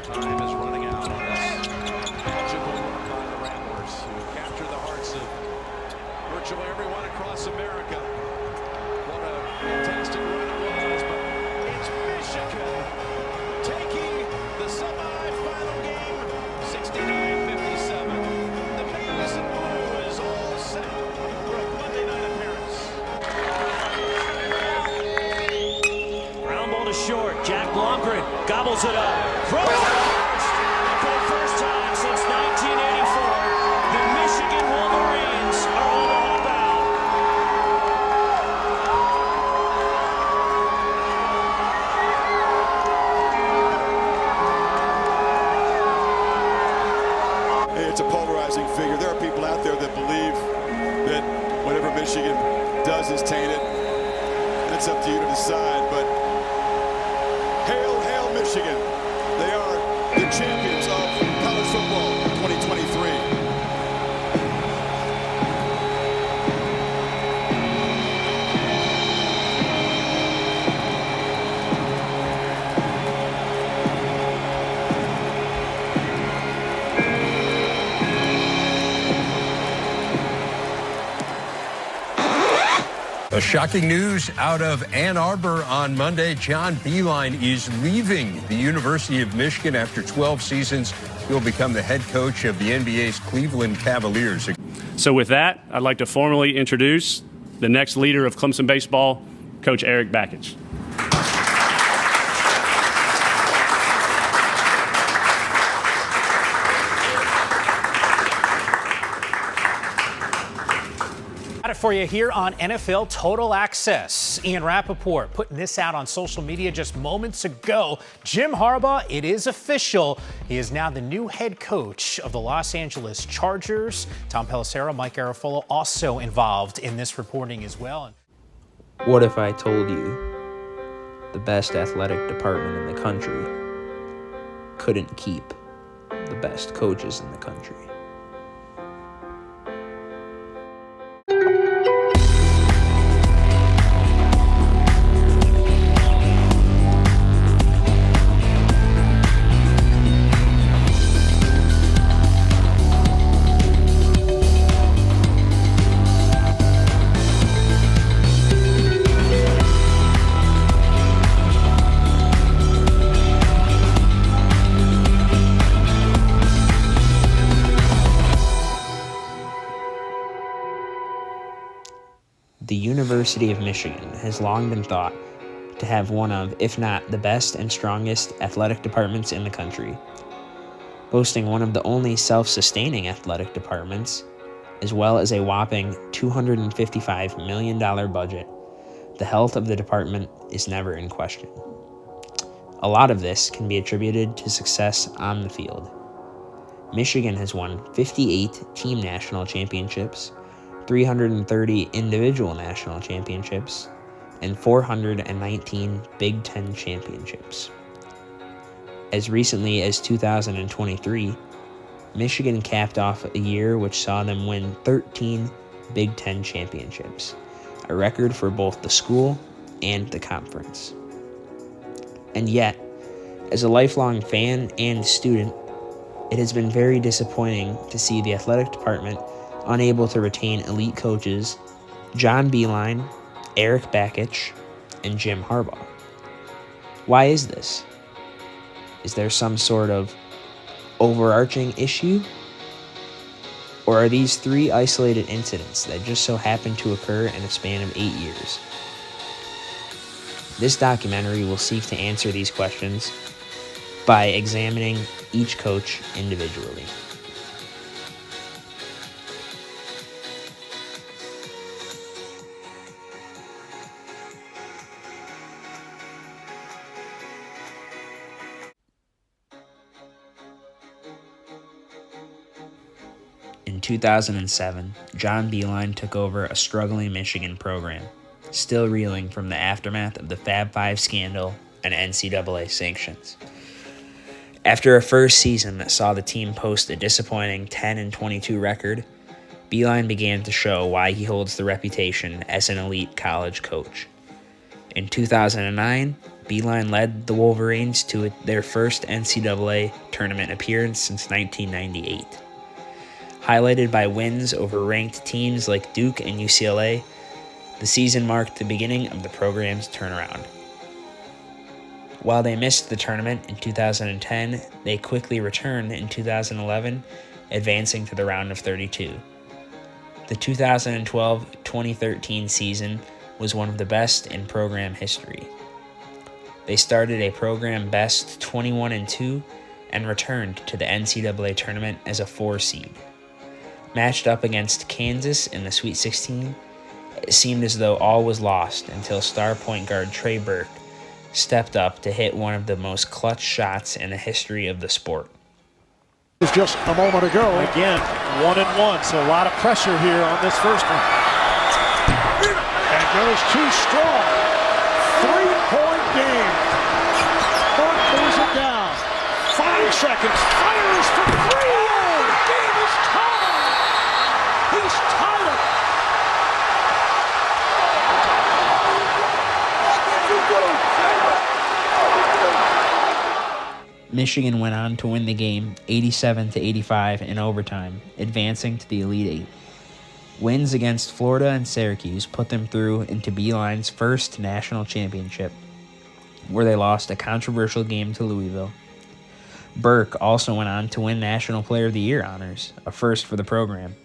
Time is running out on this magical run by the Ramblers, who captured the hearts of virtually everyone across America. What a fantastic run it was, but it's Michigan taking the semi-final game, 69-57. The Bears in blue is all set for a Monday night appearance. Ground ball to short. Jack Blomgren gobbles it up. Throws it for the first time since 1984. The Michigan Wolverines are on the home bound. It's a polarizing figure. There are people out there that believe that whatever Michigan does is tainted. It's up to you to decide, but hail, hail Michigan. They are the champions of college football 2023. Shocking news out of Ann Arbor on Monday. John Beilein is leaving the University of Michigan after 12 seasons. He'll become the head coach of the NBA's Cleveland Cavaliers. So with that, I'd like to formally introduce the next leader of Clemson baseball, Coach Eric Bakich. For you here on NFL Total Access. Ian Rappaport putting this out on social media just moments ago. Jim Harbaugh, it is official. He is now the new head coach of the Los Angeles Chargers. Tom Pelissero, Mike Garafolo also involved in this reporting as well. What if I told you the best athletic department in the country couldn't keep the best coaches in the country? The University of Michigan has long been thought to have one of, if not the best and strongest athletic departments in the country. Boasting one of the only self-sustaining athletic departments, as well as a whopping $255 million budget, the health of the department is never in question. A lot of this can be attributed to success on the field. Michigan has won 58 team national championships, 330 individual national championships, and 419 Big Ten championships. As recently as 2023, Michigan capped off a year which saw them win 13 Big Ten championships, a record for both the school and the conference. And yet, as a lifelong fan and student, it has been very disappointing to see the athletic department unable to retain elite coaches John Beilein, Eric Bakich, and Jim Harbaugh. Why is this? Is there some sort of overarching issue? Or are these three isolated incidents that just so happen to occur in a span of 8 years? This documentary will seek to answer these questions by examining each coach individually. In 2007, John Beilein took over a struggling Michigan program, still reeling from the aftermath of the Fab Five scandal and NCAA sanctions. After a first season that saw the team post a disappointing 10-22 record, Beilein began to show why he holds the reputation as an elite college coach. In 2009, Beeline led the Wolverines to their first NCAA tournament appearance since 1998. Highlighted by wins over ranked teams like Duke and UCLA, the season marked the beginning of the program's turnaround. While they missed the tournament in 2010, they quickly returned in 2011, advancing to the round of 32. The 2012-2013 season was one of the best in program history. They started a program best 21-2 and returned to the NCAA tournament as a 4 seed. Matched up against Kansas in the Sweet 16, it seemed as though all was lost until star point guard Trey Burke stepped up to hit one of the most clutch shots in the history of the sport. It was just a moment ago. Again, 1-1, so a lot of pressure here on this first one. And goes too strong. 3-point game. Burke moves it down. 5 seconds. Fires for 3. The game is tied. He's tied it. Michigan went on to win the game 87-85 in overtime, advancing to the Elite Eight. Wins against Florida and Syracuse put them through into Beeline's first national championship, where they lost a controversial game to Louisville. Burke also went on to win National Player of the Year honors, a first for the program.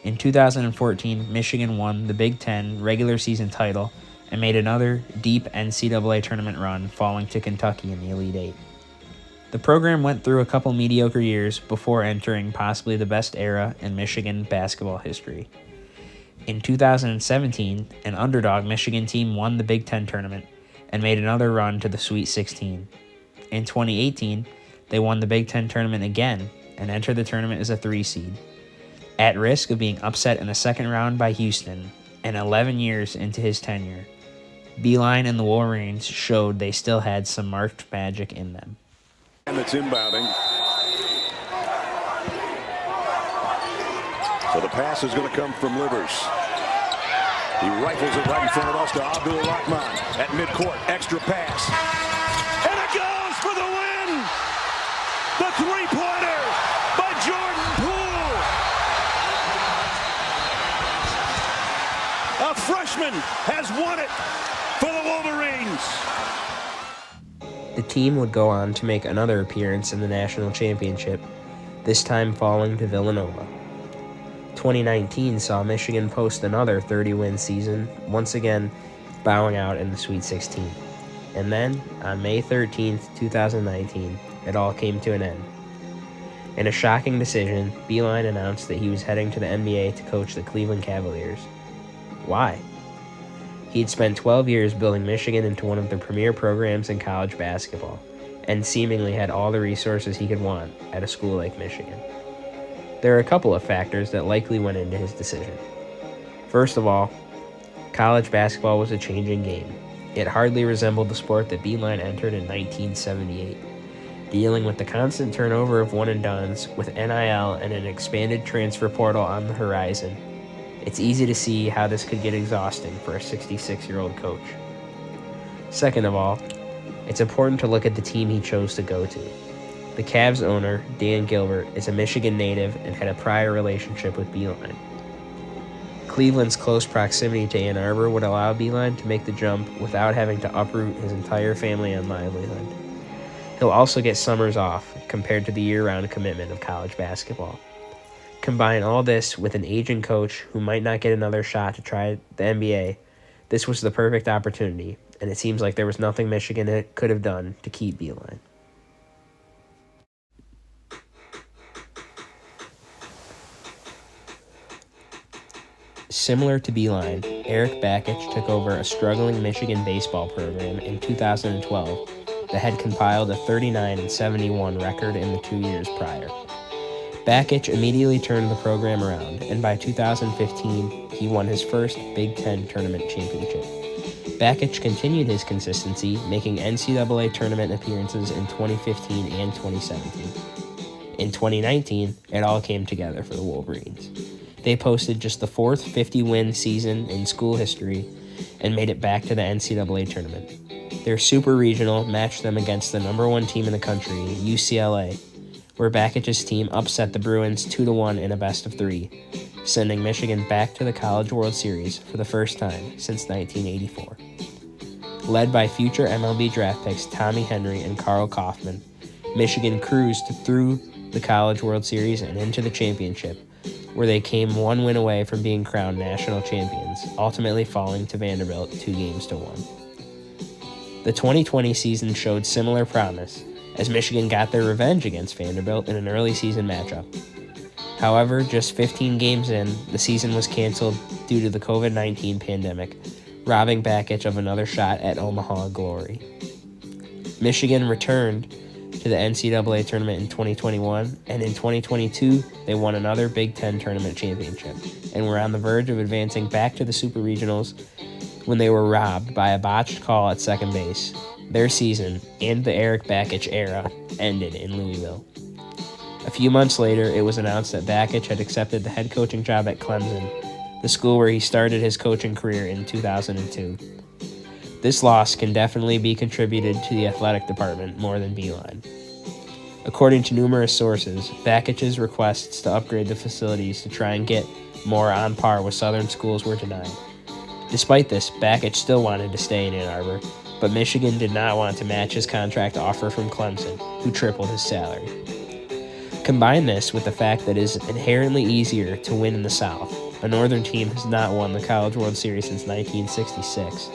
In 2014, Michigan won the Big Ten regular season title and made another deep NCAA tournament run, falling to Kentucky in the Elite Eight. The program went through a couple mediocre years before entering possibly the best era in Michigan basketball history. In 2017, an underdog Michigan team won the Big Ten tournament and made another run to the Sweet 16. In 2018, they won the Big Ten tournament again and entered the tournament as a 3 seed. At risk of being upset in the second round by Houston, and 11 years into his tenure, Beeline and the Wolverines showed they still had some marked magic in them. And it's inbounding. So the pass is going to come from Livers. He rifles it right in front of us to Abdul Rahman at midcourt. Extra pass. And it goes for the win! The three-pointer by Jordan Poole. A freshman has won it for the Wolverines. The team would go on to make another appearance in the national championship, this time falling to Villanova. 2019 saw Michigan post another 30-win season, once again bowing out in the Sweet 16. And then, on May 13, 2019, it all came to an end. In a shocking decision, Beeline announced that he was heading to the NBA to coach the Cleveland Cavaliers. Why? He'd spent 12 years building Michigan into one of the premier programs in college basketball, and seemingly had all the resources he could want at a school like Michigan. There are a couple of factors that likely went into his decision. First of all, college basketball was a changing game. It hardly resembled the sport that Beeline entered in 1978, dealing with the constant turnover of one-and-dones with NIL and an expanded transfer portal on the horizon. It's easy to see how this could get exhausting for a 66-year-old coach. Second of all, it's important to look at the team he chose to go to. The Cavs owner, Dan Gilbert, is a Michigan native and had a prior relationship with Beeline. Cleveland's close proximity to Ann Arbor would allow Beeline to make the jump without having to uproot his entire family and livelihood. He'll also get summers off compared to the year-round commitment of college basketball. Combine all this with an aging coach who might not get another shot to try the NBA, this was the perfect opportunity, and it seems like there was nothing Michigan could have done to keep Beeline. Similar to Beeline, Eric Bakich took over a struggling Michigan baseball program in 2012 that had compiled a 39-71 record in the 2 years prior. Bakich immediately turned the program around, and by 2015, he won his first Big Ten tournament championship. Bakich continued his consistency, making NCAA tournament appearances in 2015 and 2017. In 2019, it all came together for the Wolverines. They posted just the fourth 50-win season in school history and made it back to the NCAA tournament. Their Super Regional matched them against the number 1 team in the country, UCLA, where Bakic's team upset the Bruins 2-1 in a best-of-3, sending Michigan back to the College World Series for the first time since 1984. Led by future MLB draft picks Tommy Henry and Carl Kaufman, Michigan cruised through the College World Series and into the championship, where they came 1 win away from being crowned national champions, ultimately falling to Vanderbilt 2-1. The 2020 season showed similar promise, as Michigan got their revenge against Vanderbilt in an early season matchup. However, just 15 games in, the season was canceled due to the COVID-19 pandemic, robbing Bakich of another shot at Omaha glory. Michigan returned to the NCAA tournament in 2021, and in 2022, they won another Big Ten tournament championship, and were on the verge of advancing back to the Super Regionals when they were robbed by a botched call at second base. Their season, and the Eric Bakich era, ended in Louisville. A few months later, it was announced that Bakich had accepted the head coaching job at Clemson, the school where he started his coaching career in 2002. This loss can definitely be contributed to the athletic department more than Beeline. According to numerous sources, Bakic's requests to upgrade the facilities to try and get more on par with Southern schools were denied. Despite this, Bakich still wanted to stay in Ann Arbor, but Michigan did not want to match his contract offer from Clemson, who tripled his salary. Combine this with the fact that it is inherently easier to win in the South. A Northern team has not won the College World Series since 1966,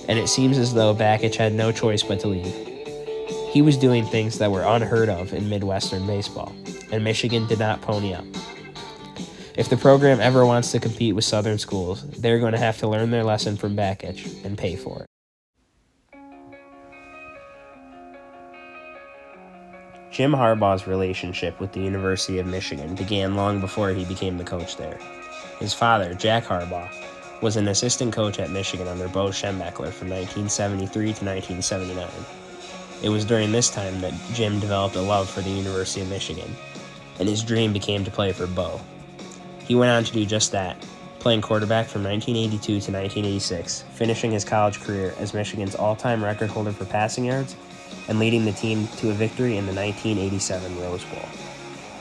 and it seems as though Bakich had no choice but to leave. He was doing things that were unheard of in Midwestern baseball, and Michigan did not pony up. If the program ever wants to compete with Southern schools, they're going to have to learn their lesson from Bakich and pay for it. Jim Harbaugh's relationship with the University of Michigan began long before he became the coach there. His father, Jack Harbaugh, was an assistant coach at Michigan under Bo Schembechler from 1973 to 1979. It was during this time that Jim developed a love for the University of Michigan, and his dream became to play for Bo. He went on to do just that, playing quarterback from 1982 to 1986, finishing his college career as Michigan's all-time record holder for passing yards and leading the team to a victory in the 1987 Rose Bowl.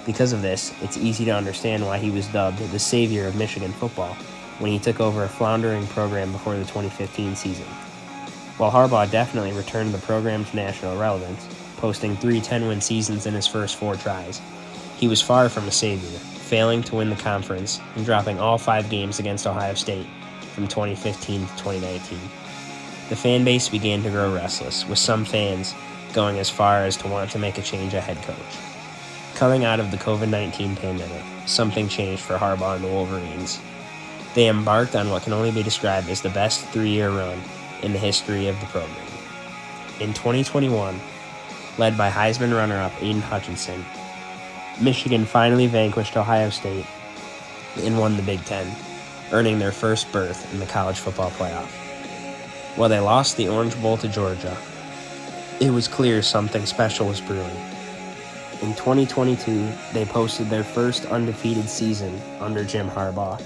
Because of this, it's easy to understand why he was dubbed the savior of Michigan football when he took over a floundering program before the 2015 season. While Harbaugh definitely returned the program to national relevance, posting 3 10-win seasons in his first 4 tries, he was far from a savior, failing to win the conference and dropping all 5 games against Ohio State from 2015 to 2019. The fan base began to grow restless, with some fans going as far as to want to make a change at head coach. Coming out of the COVID-19 pandemic, something changed for Harbaugh and the Wolverines. They embarked on what can only be described as the best 3-year run in the history of the program. In 2021, led by Heisman runner-up Aiden Hutchinson, Michigan finally vanquished Ohio State and won the Big Ten, earning their first berth in the college football playoff. While they lost the Orange Bowl to Georgia, it was clear something special was brewing. In 2022, they posted their first undefeated season under Jim Harbaugh,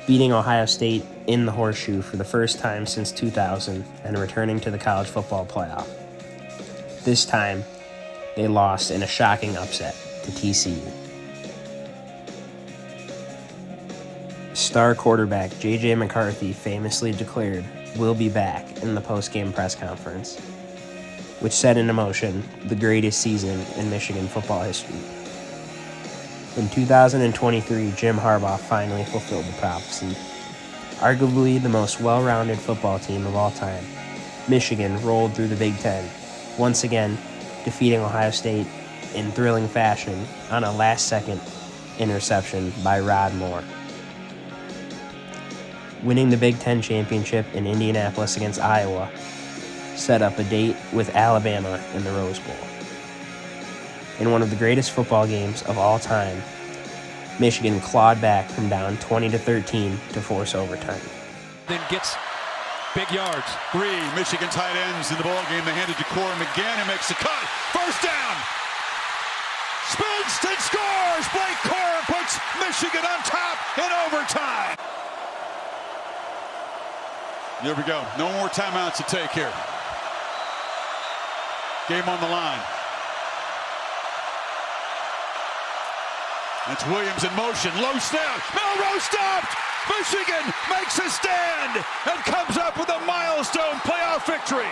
beating Ohio State in the Horseshoe for the first time since 2000 and returning to the college football playoff. This time, they lost in a shocking upset to TCU. Star quarterback J.J. McCarthy famously declared, "We'll be back," in the post-game press conference, which set into motion the greatest season in Michigan football history. In 2023, Jim Harbaugh finally fulfilled the prophecy. Arguably the most well-rounded football team of all time, Michigan rolled through the Big Ten, once again defeating Ohio State in thrilling fashion on a last-second interception by Rod Moore. Winning the Big Ten championship in Indianapolis against Iowa set up a date with Alabama in the Rose Bowl. In one of the greatest football games of all time, Michigan clawed back from down 20-13 to force overtime. Then gets big yards. 3 Michigan tight ends in the ball game. They handed to Corey McGinn, who makes the cut. First down. Spins and scores. Blake Corum puts Michigan on top in overtime. Here we go. No more timeouts to take here. Game on the line. It's Williams in motion. Low snap. Melrose stopped. Michigan makes a stand and comes up with a milestone playoff victory.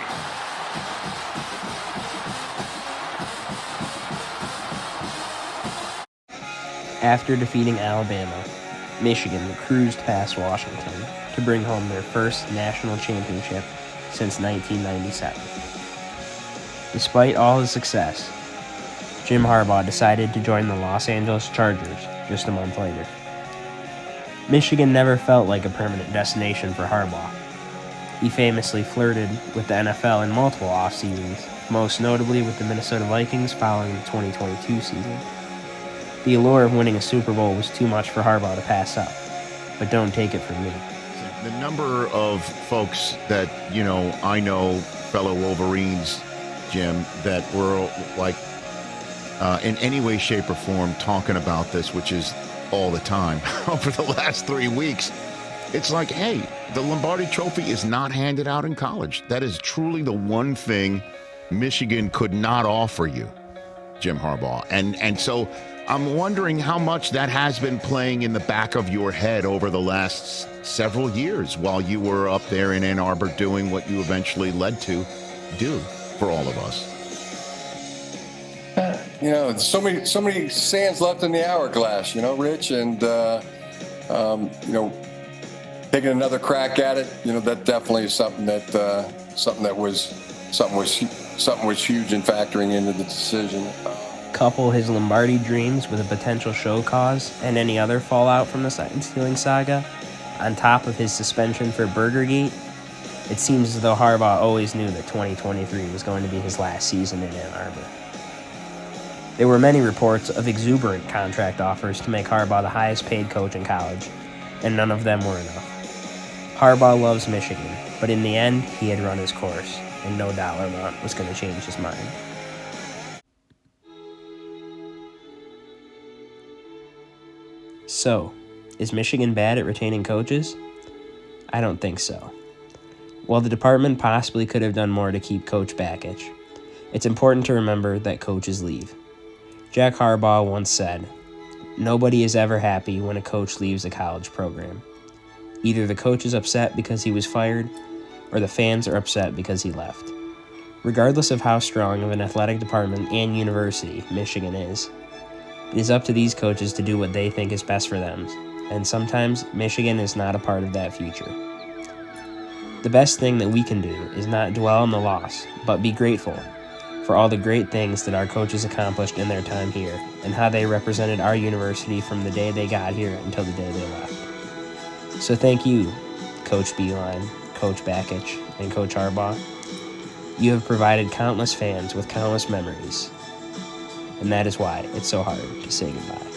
After defeating Alabama, Michigan cruised past Washington to bring home their first national championship since 1997. Despite all his success, Jim Harbaugh decided to join the Los Angeles Chargers just a month later. Michigan never felt like a permanent destination for Harbaugh. He famously flirted with the NFL in multiple off-seasons, most notably with the Minnesota Vikings following the 2022 season. The allure of winning a Super Bowl was too much for Harbaugh to pass up, but don't take it from me. The number of folks that, I know, fellow Wolverines, Jim, that were like in any way, shape, or form talking about this, which is all the time over the last 3 weeks. It's like, hey, the Lombardi Trophy is not handed out in college. That is truly the one thing Michigan could not offer you, Jim Harbaugh. And so I'm wondering how much that has been playing in the back of your head over the last several years while you were up there in Ann Arbor doing what you eventually led to do for all of us. So many sands left in the hourglass, Rich, and taking another crack at it, that definitely is something that was huge in factoring into the decision. Couple his Lombardi dreams with a potential show cause and any other fallout from the sign-stealing saga, on top of his suspension for Burgergate, it seems as though Harbaugh always knew that 2023 was going to be his last season in Ann Arbor. There were many reports of exuberant contract offers to make Harbaugh the highest paid coach in college, and none of them were enough. Harbaugh loves Michigan, but in the end, he had run his course, and no dollar amount was going to change his mind. So, is Michigan bad at retaining coaches? I don't think so. While the department possibly could have done more to keep Coach Bakich, it's important to remember that coaches leave. Jack Harbaugh once said, "Nobody is ever happy when a coach leaves a college program. Either the coach is upset because he was fired, or the fans are upset because he left." Regardless of how strong of an athletic department and university Michigan is, it is up to these coaches to do what they think is best for them, and sometimes Michigan is not a part of that future. The best thing that we can do is not dwell on the loss, but be grateful for all the great things that our coaches accomplished in their time here, and how they represented our university from the day they got here until the day they left. So thank you, Coach Beilein, Coach Bakich, and Coach Harbaugh. You have provided countless fans with countless memories, and that is why it's so hard to say goodbye.